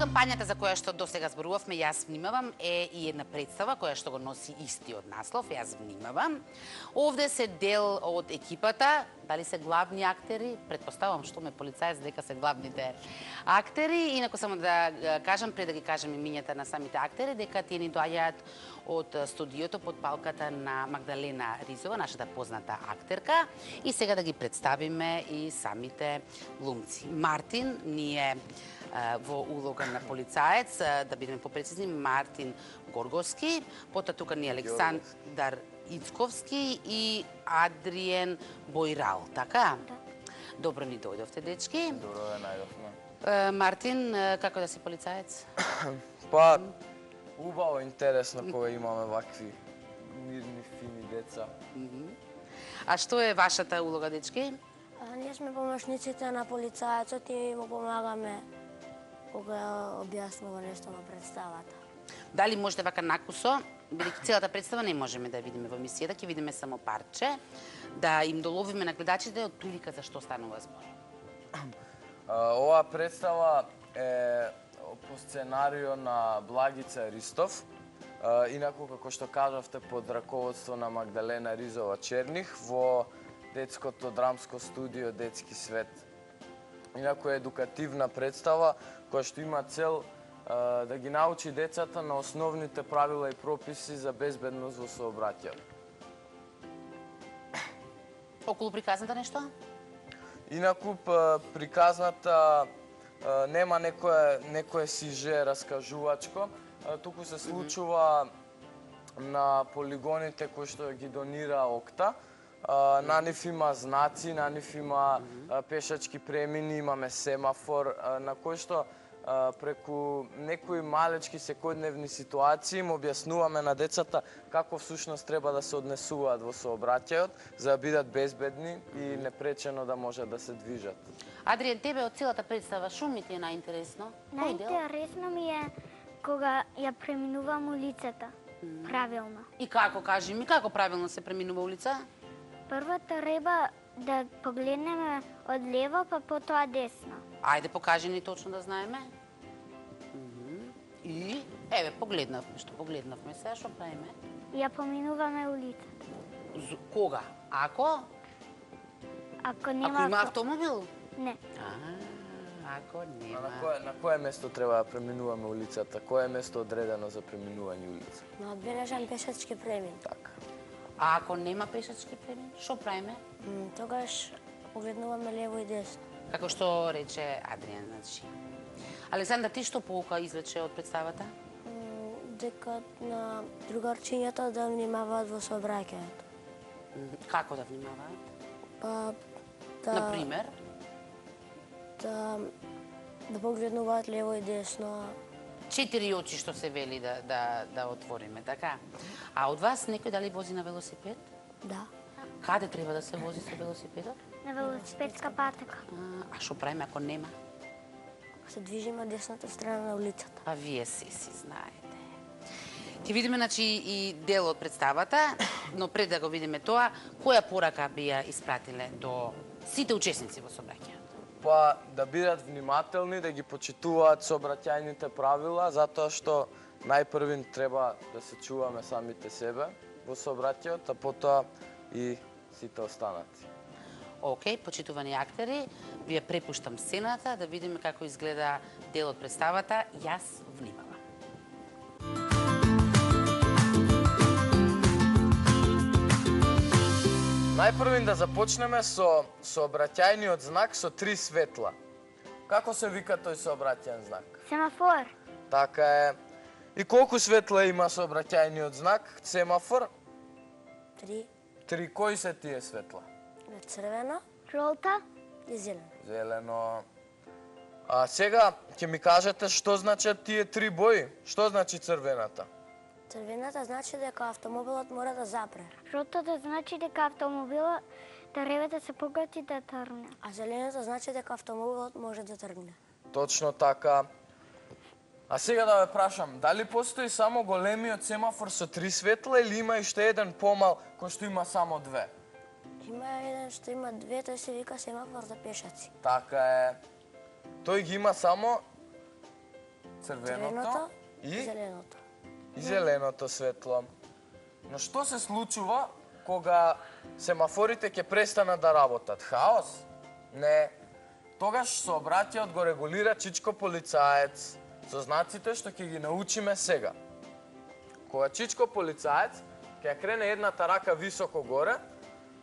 кампањата за која што досега зборувавме, јас внимавам, е и една представа која што го носи истиот наслов, јас внимавам. Овде се дел од екипата, дали се главни актери, предпоставам што ме полицаец дека се главните актери, инаку само да кажам, пред да ги кажам имињата на самите актери, дека тие ни доаѓаат од студиото под палката на Магдалена Ризова, нашата позната актерка, и сега да ги представиме и самите глумци. Мартин ни е во улога на полицаец, да бидеме попрецизни, Мартин Горговски, потоа тука ни е Александар Ицковски и Адриен Бојрал, така? Да. Добро ни дојдовте, дечки. Добро ве најдовме. Мартин, како да си полицаец? Па, убаво, интересно кога имаме вакви мирни, фини деца. А што е вашата улога, дечки? Ние сме помошниците на полицаецот и му помагаме кога објаснува нешто на представата. Дали можете вака накусо, бидејќи целата представа не можеме да видиме во емисијата, ќе видиме само парче, да им доловиме на гледачите од прилика за што станува збор? Оваа представа е по сценарио на Благица Ристов. Инаку, како што кажавте, под раководство на Магдалена Ризова Черних во детското драмско студио Детски свет. Инаку е едукативна представа која што има цел да ги научи децата на основните правила и прописи за безбедност во сообраќајот. Околу приказната нешто? Инаку приказната нема некое сиже раскажувачко, туку се случува на полигоните кои што ги донира ОКТА. На нив има знаци, на нив има пешачки премини, имаме семафор, на кој што преку некои малечки секојдневни ситуации им објаснуваме на децата како всушност треба да се однесуваат во сообраќајот, за да бидат безбедни и непречено да можат да се движат. Адриен, тебе од целата представа шо ми ти е најинтересно? Кој дел? Најинтересно ми е кога ја преминувам улицата. Правилно. И како, кажи ми, како правилно се преминува улица? Прво треба да погледнеме од лево, па потоа десно. Ајде, покажи ни точно да знаеме. И, еве, погледнавме, што погледнавме сега, што правиме? Ја поминуваме улицата. Кога? Ако? Ако нема... Ако има автомобил? Не. Ако нема. На кое место треба да преминуваме улицата? Кое е место одредено за преминување улица? На одбележан пешачки премин. Така. А ако нема пешачки премин, што правиме? Тогаш погледнуваме лево и десно. Како што рече Адриан, значи. Александар, ти што поука извлече од представата? Дека на другарчињата да внимаваат во сообраќајот. Како да внимаваат? Па, Например? да погледнуваат лево и десно. 4 очи што се вели да отвориме, така? А од вас некој дали вози на велосипед? Да. Каде треба да се вози со велосипедот? На велосипедска патека. А што правиме ако нема? Се движиме десната страна на улицата. А вие си знаете. Ќе видиме, значи, и дел од представата, но пред да го видиме тоа, која порака би ја испратиле до сите учесници во сообраќајот? Па да бидат внимателни, да ги почитуваат сообраќајните правила, затоа што најпрвин треба да се чуваме самите себе во сообраќајот, а потоа и сите останати. Океј, почитувани актери, вие препуштам сцената да видиме како изгледа дел од представата. Јас внимавам. Најпрвин да започнеме со сообраќајниот знак со 3 светла. Како се вика тој сообраќајен знак? Семафор. Така е. И колку светла има сообраќајниот знак, семафор? 3. 3. Кои се тие светла? Црвено Жолта. и зелено. Зелено. А сега ќе ми кажете што значат тие 3 бои? Што значи црвената? Црвената значи дека автомобилот мора да запре, Жолтата значи дека автомобилот треба да се поглети да тргне. а зеленото значи дека автомобилот може да тргне. Точно така. А сега да ве прашам, дали постои само големиот семафор со 3 светла или има и уште еден помал кој што има само 2? Има еден што има 2, тој се вика семафор за пешаци. Така е. Тој ги има само црвеното и зеленото. зеленото светло. Но што се случува кога семафорите ќе престанат да работат? Хаос? Не. Тогаш сообраќајот го регулира чичко полицаец со знаците што ќе ги научиме сега. Кога чичко полицаец ќе ја крене едната рака високо горе,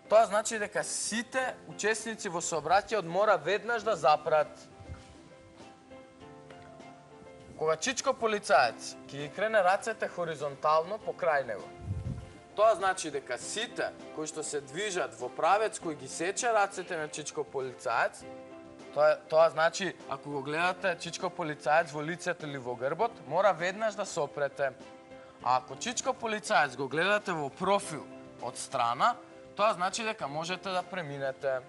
тоа значи дека сите учесници во сообраќајот мора веднаш да запрат. Кога чичко полицаец ќе ги крене рацете хоризонтално покрај него, тоа значи дека сите кои што се движат во правец кој ги сече рацете на чичко полицаец, тоа значи ако го гледате чичко полицаец во лицето или во грбот, мора веднаш да сопрете. А ако чичко полицаец го гледате во профил од страна, тоа значи дека можете да преминете.